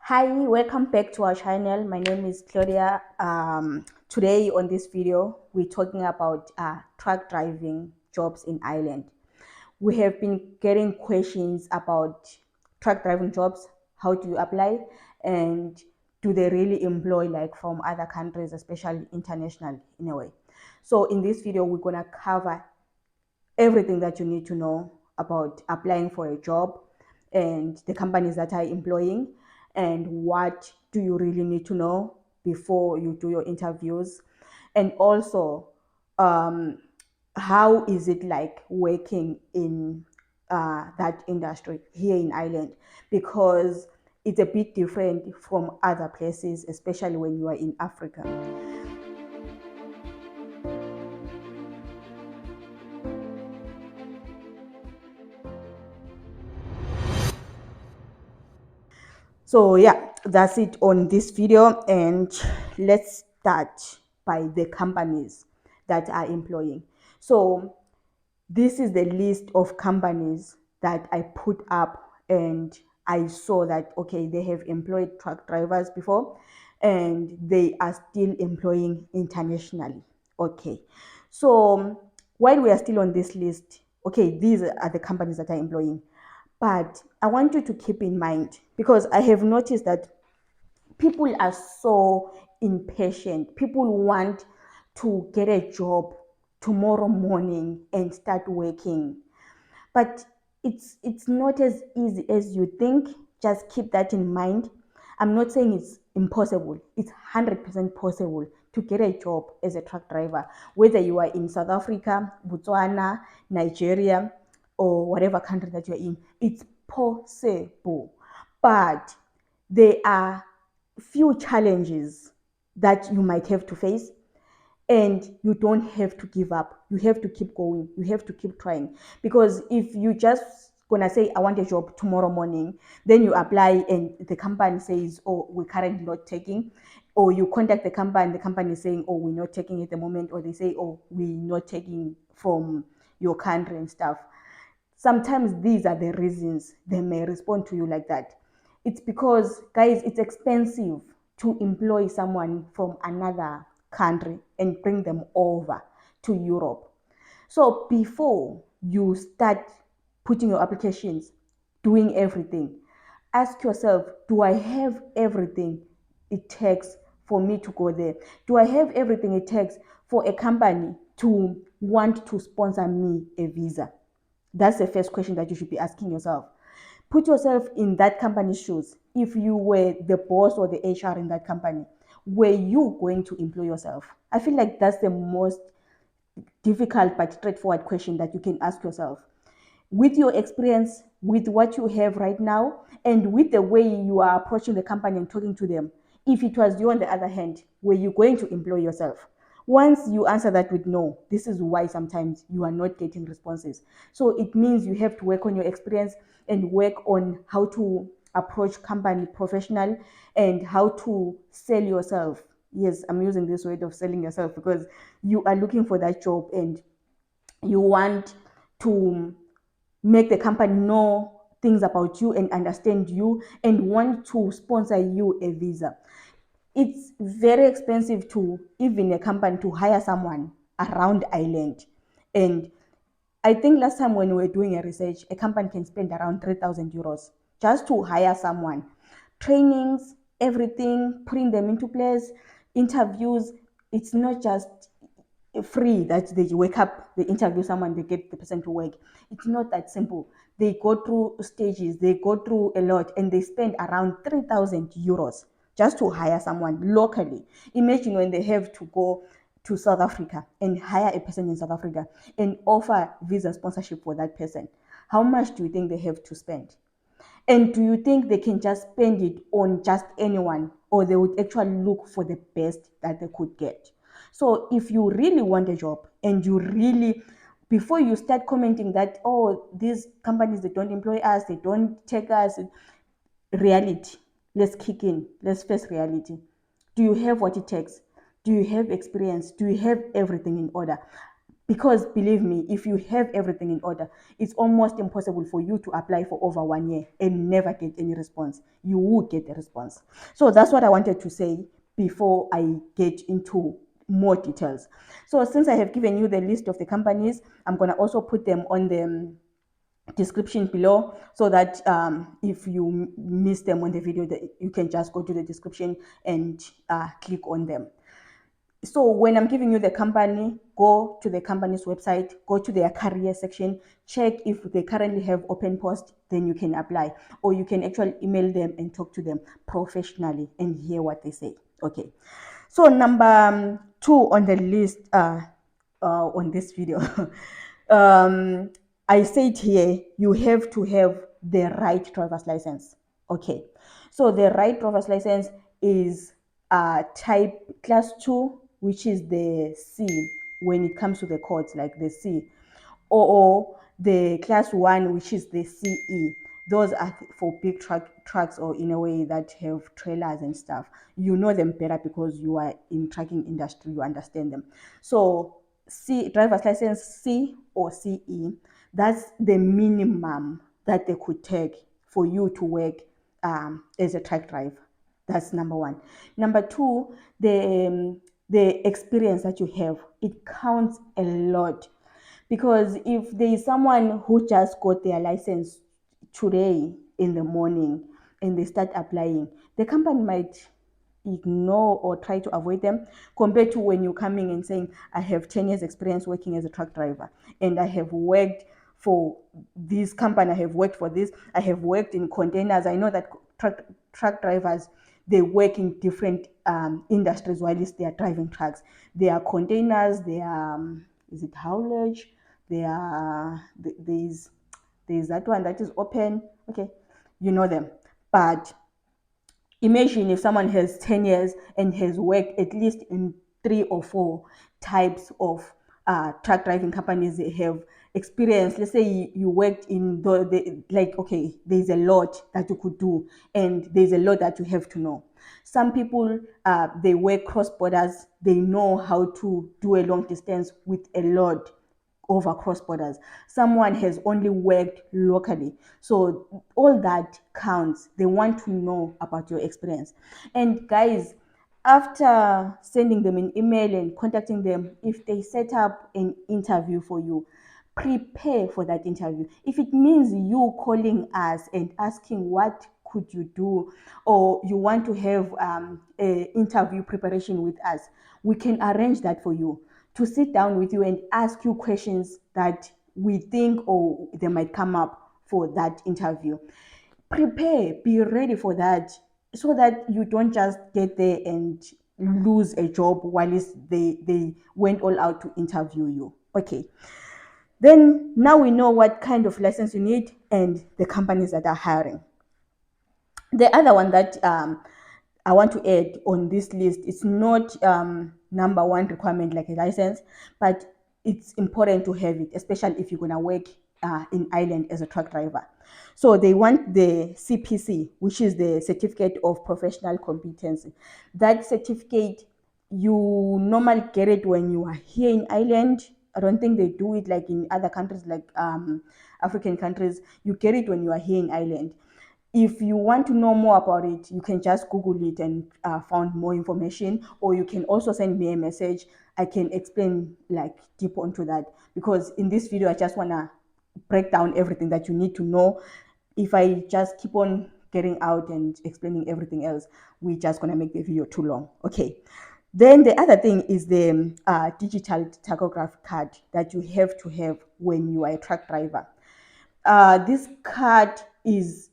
Hi, welcome back to our channel. My name is Claudia. Today on this video, we're talking about truck driving jobs in Ireland. We have been getting questions about truck driving jobs. How do you apply? And do they really employ like from other countries, especially international in a way? So in this video, we're gonna cover everything that you need to know about applying for a job and the companies that are employing and what do you really need to know before you do your interviews, and also um, how is it like working in that industry here in Ireland, because it's a bit different from other places, especially when you are in Africa. So yeah, that's it on this video, and let's start by the companies that are employing. So this is the list of companies that I put up, and I saw that okay, they have employed truck drivers before and they are still employing internationally. Okay, so while we are still on this list, okay, these are the companies that are employing, but I want you to keep in mind, because I have noticed that people are so impatient. People want to get a job tomorrow morning and start working. But it's not as easy as you think. Just keep that in mind. I'm not saying it's impossible. It's 100% possible to get a job as a truck driver, whether you are in South Africa, Botswana, Nigeria, or whatever country that you're in. It's possible. But there are few challenges that you might have to face, and you don't have to give up. You have to keep going. You have to keep trying, because if you just gonna say I want a job tomorrow morning, then you apply and the company says, oh, we're currently not taking, or you contact the company is saying, oh, we're not taking at the moment, or they say, oh, we're not taking from your country and stuff. Sometimes these are the reasons they may respond to you like that. It's because, guys, it's expensive to employ someone from another country and bring them over to Europe. So before you start putting your applications, doing everything, ask yourself, do I have everything it takes for me to go there? Do I have everything it takes for a company to want to sponsor me a visa? That's the first question that you should be asking yourself. Put yourself in that company's shoes. If you were the boss or the HR in that company, were you going to employ yourself? I feel like that's the most difficult but straightforward question that you can ask yourself. With your experience, with what you have right now, and with the way you are approaching the company and talking to them, if it was you on the other hand, were you going to employ yourself? Once you answer that with no, this is why sometimes you are not getting responses. So it means you have to work on your experience and work on how to approach company professional and how to sell yourself. Yes, I'm using this word of selling yourself because you are looking for that job and you want to make the company know things about you and understand you and want to sponsor you a visa. It's very expensive to even a company to hire someone around Ireland. And I think last time when we were doing a research, a company can spend around 3,000 euros just to hire someone. Trainings, everything, putting them into place, interviews. It's not just free that they wake up, they interview someone, they get the person to work. It's not that simple. They go through stages, they go through a lot, and they spend around 3,000 euros just to hire someone locally. Imagine when they have to go to South Africa and hire a person in South Africa and offer visa sponsorship for that person. How much do you think they have to spend? And do you think they can just spend it on just anyone, or they would actually look for the best that they could get? So if you really want a job and you really, before you start commenting that, oh, these companies, they don't employ us, they don't take us, reality, let's kick in, let's face reality. Do you have what it takes? Do you have experience? Do you have everything in order? Because believe me, if you have everything in order, it's almost impossible for you to apply for over 1 year and never get any response. You will get a response. So that's what I wanted to say before I get into more details. So since I have given you the list of the companies, I'm going to also put them on the description below, so that if you miss them on the video, that you can just go to the description and click on them. So when I'm giving you the company, go to the company's website, go to their career section, check if they currently have open post, then you can apply. Or you can actually email them and talk to them professionally and hear what they say. Okay. So number 2 on the list on this video, I said here, you have to have the right driver's license. Okay. So the right driver's license is type class 2, which is the C when it comes to the courts, like the C, or the class 1, which is the CE. Those are for big trucks, or in a way that have trailers and stuff. You know them better because you are in trucking industry, you understand them. So C, driver's license C or CE, that's the minimum that they could take for you to work as a truck driver. That's number 1. Number 2, the experience that you have, it counts a lot. Because if there is someone who just got their license today in the morning and they start applying, the company might ignore or try to avoid them, compared to when you're coming and saying, I have 10 years experience working as a truck driver, and I have worked for this company, I have worked for this, I have worked in containers. I know that truck drivers, they work in different industries while they are driving trucks. They are containers, they are is it haulage, they are there's that one that is open. Okay, you know them. But imagine if someone has 10 years and has worked at least in 3 or 4 types of truck driving companies. They have experience. Let's say you worked in like, okay, there's a lot that you could do, and there's a lot that you have to know. Some people, they work cross borders. They know how to do a long distance with a load over cross borders. Someone has only worked locally. So all that counts. They want to know about your experience. And guys, after sending them an email and contacting them, if they set up an interview for you, prepare for that interview. If it means you calling us and asking what could you do, or you want to have an interview preparation with us, we can arrange that for you, to sit down with you and ask you questions that we think or they might come up for that interview. Prepare, be ready for that, so that you don't just get there and lose a job while they went all out to interview you. Okay. Then now we know what kind of license you need and the companies that are hiring. The other one that I want to add on this list, it's not number 1 requirement like a license, but it's important to have it, especially if you're going to work in Ireland as a truck driver. So they want the CPC, which is the Certificate of Professional Competency. That certificate, you normally get it when you are here in Ireland. I don't think they do it like in other countries, like African countries. You get it when you are here in Ireland. If you want to know more about it, you can just Google it and find more information, or you can also send me a message. I can explain like deep onto that, because in this video, I just want to break down everything that you need to know. If I just keep on getting out and explaining everything else, we're just going to make the video too long. Okay. Then the other thing is the digital tachograph card that you have to have when you are a truck driver. This card is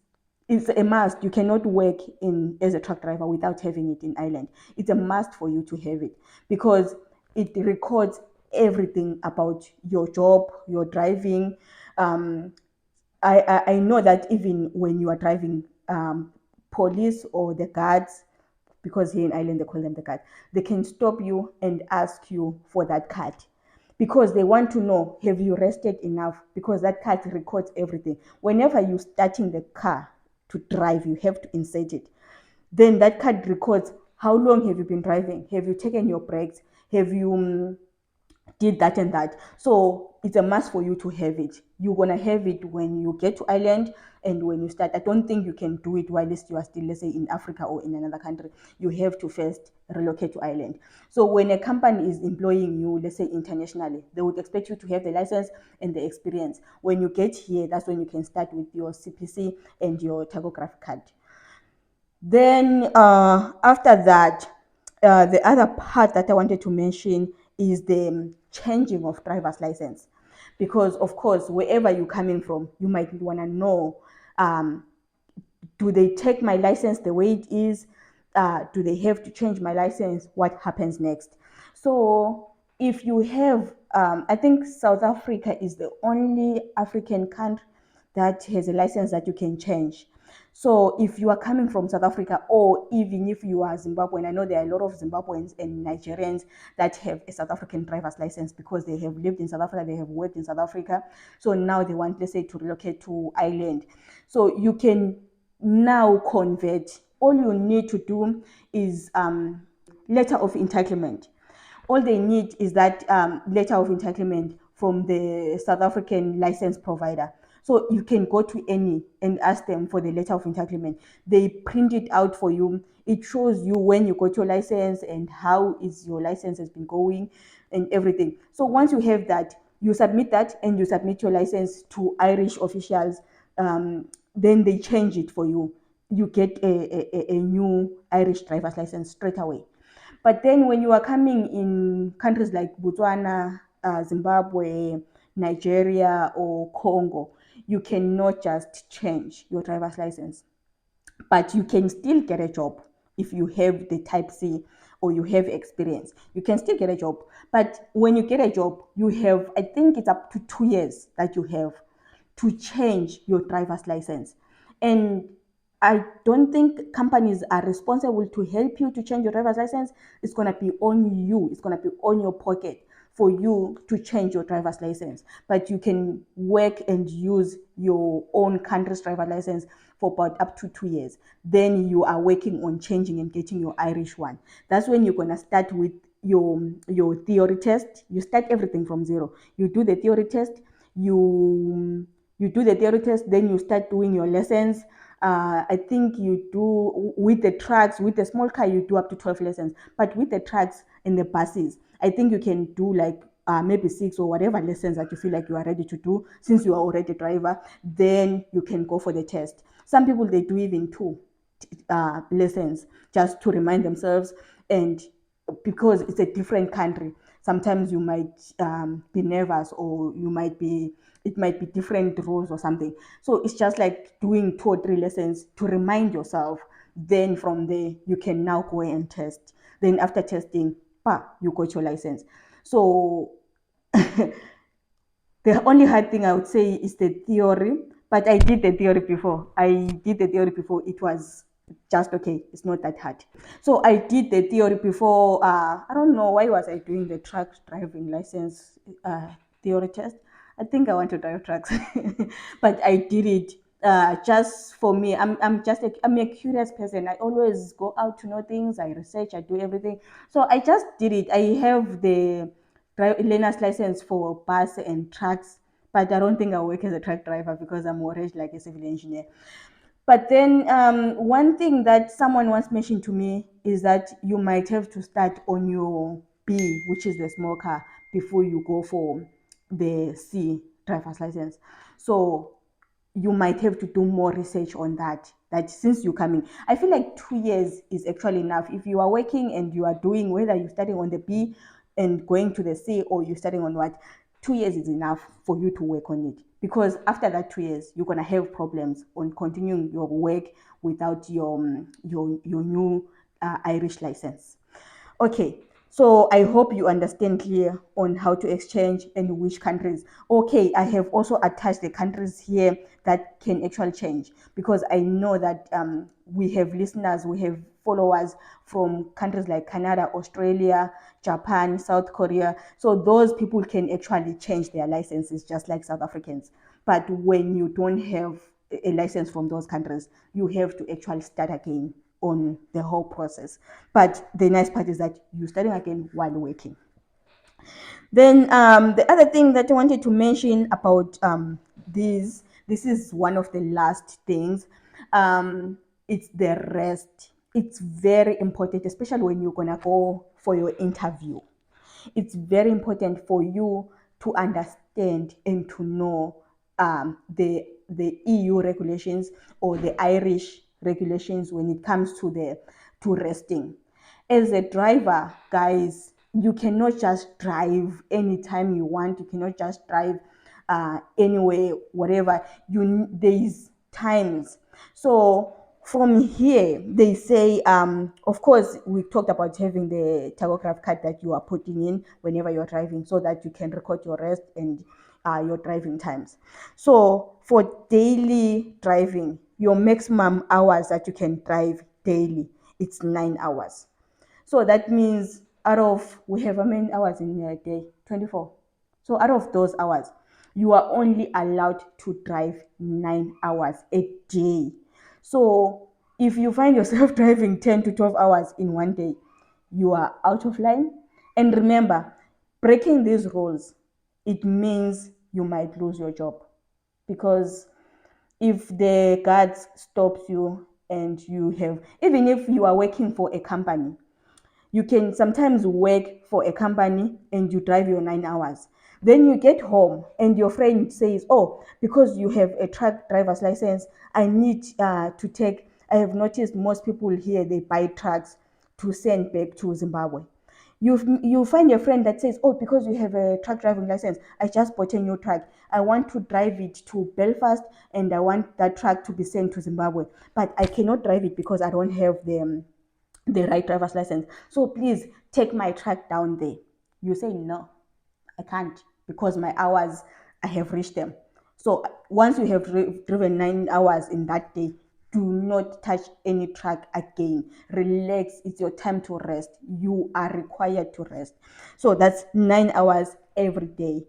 a must. You cannot work in as a truck driver without having it in Ireland. It's a must for you to have it, because it records everything about your job, your driving. I know that even when you are driving, police or the guards, because here in Ireland they call them the guards, they can stop you and ask you for that card, because they want to know, have you rested enough? Because that card records everything. Whenever you're starting the car to drive, you have to insert it. Then that card records how long have you been driving? Have you taken your breaks? Have you did that and that. So it's a must for you to have it. You're gonna have it when you get to Ireland and when you start. I don't think you can do it while you are still, let's say, in Africa or in another country. You have to first relocate to Ireland. So when a company is employing you, let's say internationally, they would expect you to have the license and the experience. When you get here, that's when you can start with your CPC and your tachograph card. Then after that, the other part that I wanted to mention is the changing of driver's license, because of course wherever you're coming from, you might want to know, um, do they take my license the way it is? Do they have to change my license? What happens next? So if you have, I think South Africa is the only African country that has a license that you can change. So if you are coming from South Africa, or even if you are Zimbabwean, I know there are a lot of Zimbabweans and Nigerians that have a South African driver's license because they have lived in South Africa, they have worked in South Africa. So now they want, let's say, to relocate to Ireland. So you can now convert. All you need to do is letter of entitlement. All they need is that letter of entitlement from the South African license provider. So you can go to any and ask them for the letter of entitlement. They print it out for you. It shows you when you got your license and how is your license has been going and everything. So once you have that, you submit that and you submit your license to Irish officials. Then they change it for you. You get a new Irish driver's license straight away. But then when you are coming in countries like Botswana, Zimbabwe, Nigeria, or Congo, you cannot just change your driver's license. But you can still get a job if you have the type C or you have experience. You can still get a job. But when you get a job, you have, I think it's up to 2 years that you have to change your driver's license. And I don't think companies are responsible to help you to change your driver's license. It's going to be on you, it's going to be on your pocket for you to change your driver's license. But you can work and use your own country's driver's license for about up to 2 years. Then you are working on changing and getting your Irish one. That's when you're going to start with your theory test. You start everything from zero. You do the theory test, you do the theory test, then you start doing your lessons. I think you do with the trucks, with the small car, you do up to 12 lessons. But with the trucks and the buses, I think you can do like maybe 6 or whatever lessons that you feel like you are ready to do. Since you are already a driver, then you can go for the test. Some people, they do even 2 lessons just to remind themselves. And because it's a different country, sometimes you might be nervous, or it might be different rules or something. So it's just like doing 2 or 3 lessons to remind yourself. Then from there, you can now go and test. Then after testing, you got your license. So the only hard thing I would say is the theory, but I did the theory before. It was just okay. It's not that hard. So I did the theory before. I don't know why was I doing the truck driving license theory test. I think I want to drive trucks, but I did it just for me. I'm a curious person. I always go out to know things. I research. I do everything. So I just did it. I have the learner's license for bus and trucks, but I don't think I'll work as a truck driver because I'm already like a civil engineer. But then one thing that someone once mentioned to me is that you might have to start on your B, which is the small car, before you go for the C driver's license. So you might have to do more research on that. That since you're coming, I feel like 2 years is actually enough. If you are working and you are doing, whether you're starting on the B and going to the C, or you're starting on what, 2 years is enough for you to work on it. Because after that 2 years, you're gonna have problems on continuing your work without your new Irish license. Okay, so I hope you understand clear on how to exchange and which countries. Okay, I have also attached the countries here that can actually change, because I know that we have listeners, we have followers from countries like Canada, Australia, Japan, South Korea. So those people can actually change their licenses just like South Africans. But when you don't have a license from those countries, you have to actually start again on the whole process. But the nice part is that you're starting again while working. Then the other thing that I wanted to mention about this is one of the last things. Um, it's the rest. It's very important, especially when you're gonna go for your interview. It's very important for you to understand and to know the EU regulations or the Irish regulations when it comes to the to resting. As a driver, guys, you cannot just drive anytime you want. You cannot just drive anywhere, whatever. There's times. So from here, they say, of course, we talked about having the tachograph card that you are putting in whenever you're driving, so that you can record your rest and your driving times. So for daily driving, your maximum hours that you can drive daily, it's 9 hours. So that means we have how many hours in a day? 24. So out of those hours, you are only allowed to drive 9 hours a day. So if you find yourself driving 10 to 12 hours in one day, you are out of line. And remember, breaking these rules, it means you might lose your job, because if the guards stops you and you have, even if you are working for a company, you can sometimes work for a company and you drive your 9 hours. Then you get home and your friend says, oh, because you have a truck driver's license, I need to take, I have noticed most people here, they buy trucks to send back to Zimbabwe. You find your friend that says, oh, because you have a truck driving license, I just bought a new truck. I want to drive it to Belfast and I want that truck to be sent to Zimbabwe. But I cannot drive it because I don't have the right driver's license. So please take my truck down there. You say, no, I can't, because my hours, I have reached them. So once you have driven 9 hours in that day, do not touch any truck again. Relax. It's your time to rest. You are required to rest. So that's 9 hours every day.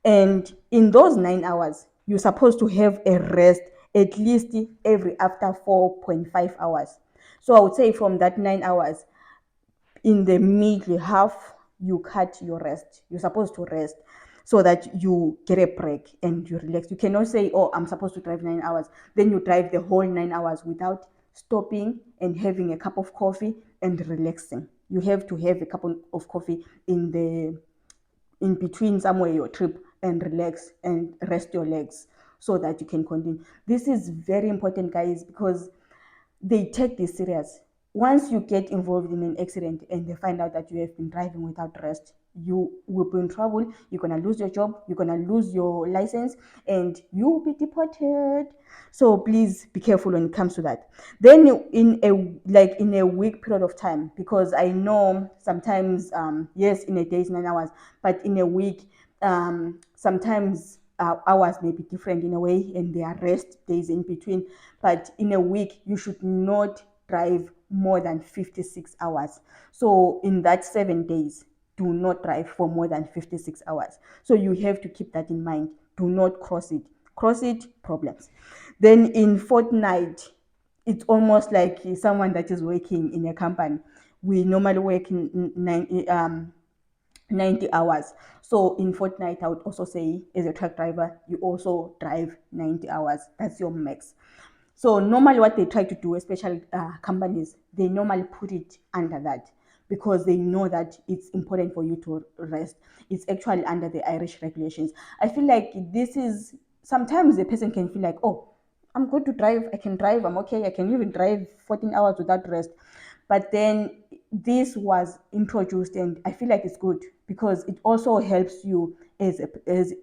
And in those 9 hours, you're supposed to have a rest at least every after 4.5 hours. So I would say from that 9 hours, in the middle half, you cut your rest. You're supposed to rest so that you get a break and you relax. You cannot say, oh, I'm supposed to drive 9 hours. Then you drive the whole 9 hours without stopping and having a cup of coffee and relaxing. You have to have a cup of coffee in between somewhere your trip and relax and rest your legs so that you can continue. This is very important, guys, because they take this serious. Once you get involved in an accident and they find out that you have been driving without rest, you will be in trouble. You're gonna lose your job, you're gonna lose your license, and you will be deported. So please be careful when it comes to that. Then in a week period of time, because I know sometimes yes, in a day is 9 hours, but in a week sometimes hours may be different in a way, and there are rest days in between. But in a week, you should not drive more than 56 hours. So in that 7 days, do not drive for more than 56 hours. So you have to keep that in mind. Do not cross it. Cross it, problems. Then in fortnight, it's almost like someone that is working in a company. We normally work in 90 hours. So in fortnight, I would also say, as a truck driver, you also drive 90 hours. That's your max. So normally what they try to do, especially companies, they normally put it under that, because they know that it's important for you to rest. It's actually under the Irish regulations. I feel like this is, sometimes the person can feel like, oh, I'm good to drive, I can drive, I'm okay, I can even drive 14 hours without rest. But then this was introduced and I feel like it's good, because it also helps you as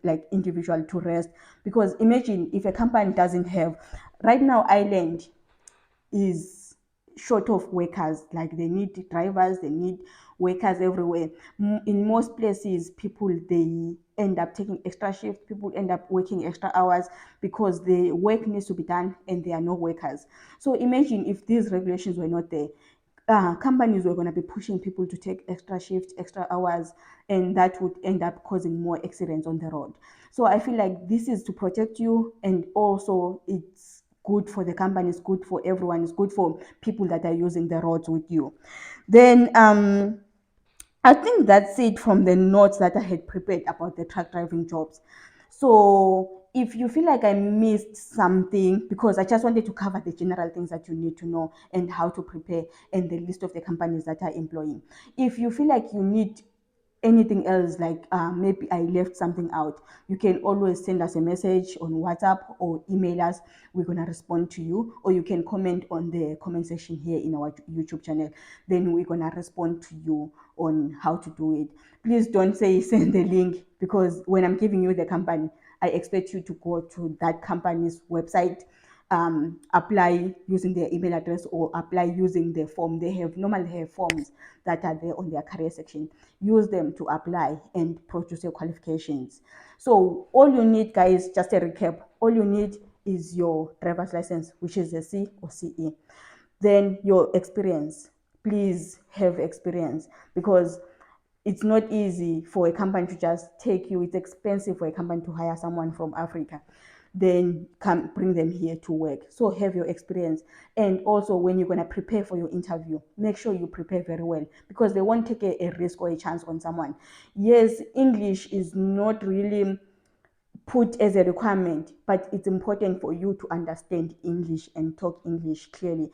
like individual to rest. Because imagine if a company doesn't have, right now Ireland is short of workers. Like they need drivers, they need workers everywhere. In most places, people, they end up taking extra shifts, people end up working extra hours because the work needs to be done and there are no workers. So imagine if these regulations were not there, companies were going to be pushing people to take extra shifts, extra hours, and that would end up causing more accidents on the road. So I feel like this is to protect you, and also it's good for the company, it's good for everyone, it's good for people that are using the roads with you. Then I think that's it from the notes that I had prepared about the truck driving jobs. So if you feel like I missed something, because I just wanted to cover the general things that you need to know and how to prepare and the list of the companies that are employing. If you feel like you need anything else, like maybe I left something out, you can always send us a message on WhatsApp or email us. We're going to respond to you, or you can comment on the comment section here in our YouTube channel. Then we're going to respond to you on how to do it. Please don't say send the link, because when I'm giving you the company, I expect you to go to that company's website, apply using their email address, or apply using the form. They normally have forms that are there on their career section. Use them to apply and produce your qualifications. So all you need, guys, just a recap, all you need is your driver's license, which is a C or CE. Then your experience. Please have experience, because it's not easy for a company to just take you. It's expensive for a company to hire someone from Africa, then come bring them here to work. So have your experience. And also, when you're going to prepare for your interview, make sure you prepare very well, because they won't take a risk or a chance on someone. Yes, English is not really put as a requirement, but it's important for you to understand English and talk English clearly.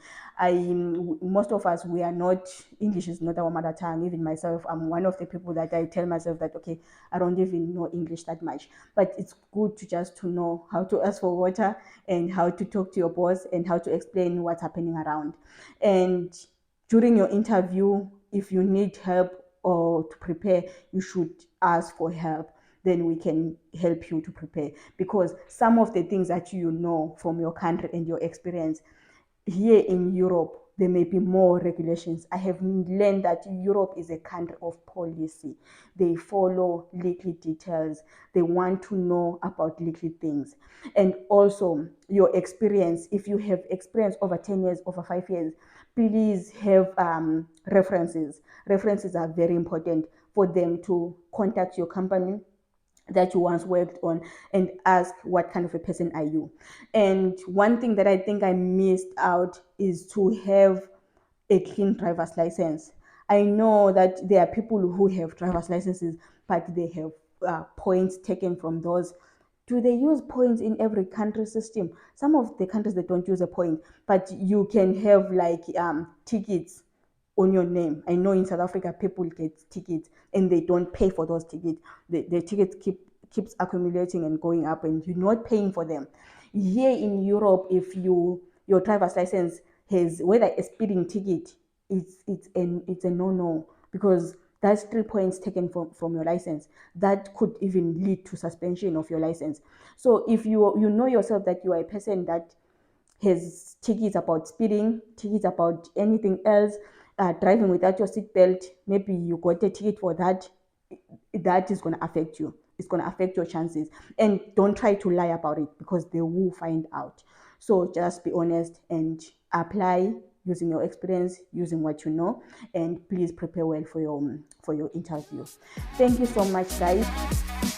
Most of us, we are not, English is not our mother tongue. Even myself, I'm one of the people that I tell myself that, okay, I don't even know English that much, but it's good to just to know how to ask for water, and how to talk to your boss, and how to explain what's happening around. And during your interview, if you need help or to prepare, you should ask for help. Then we can help you to prepare, because some of the things that you know from your country and your experience, here in Europe, there may be more regulations. I have learned that Europe is a country of policy. They follow legal details. They want to know about legal things. And also your experience. If you have experience over 10 years, over 5 years, please have references. References are very important for them to contact your company that you once worked on and ask, what kind of a person are you? And one thing that I think I missed out is to have a clean driver's license. I know that there are people who have driver's licenses, but they have points taken from those. Do they use points in every country system? Some of the countries, they don't use a point, but you can have like tickets on your name. I know in South Africa, people get tickets and they don't pay for those tickets. The tickets keeps accumulating and going up, and you're not paying for them. Here in Europe, if your driver's license has whether a speeding ticket, it's a no, because that's 3 points taken from your license. That could even lead to suspension of your license. So if you know yourself that you are a person that has tickets about speeding, tickets about anything else, driving without your seatbelt, maybe you got a ticket for that, that is going to affect you. It's going to affect your chances. And don't try to lie about it, because they will find out. So just be honest and apply using your experience, using what you know, and please prepare well for your interview. Thank you so much, guys.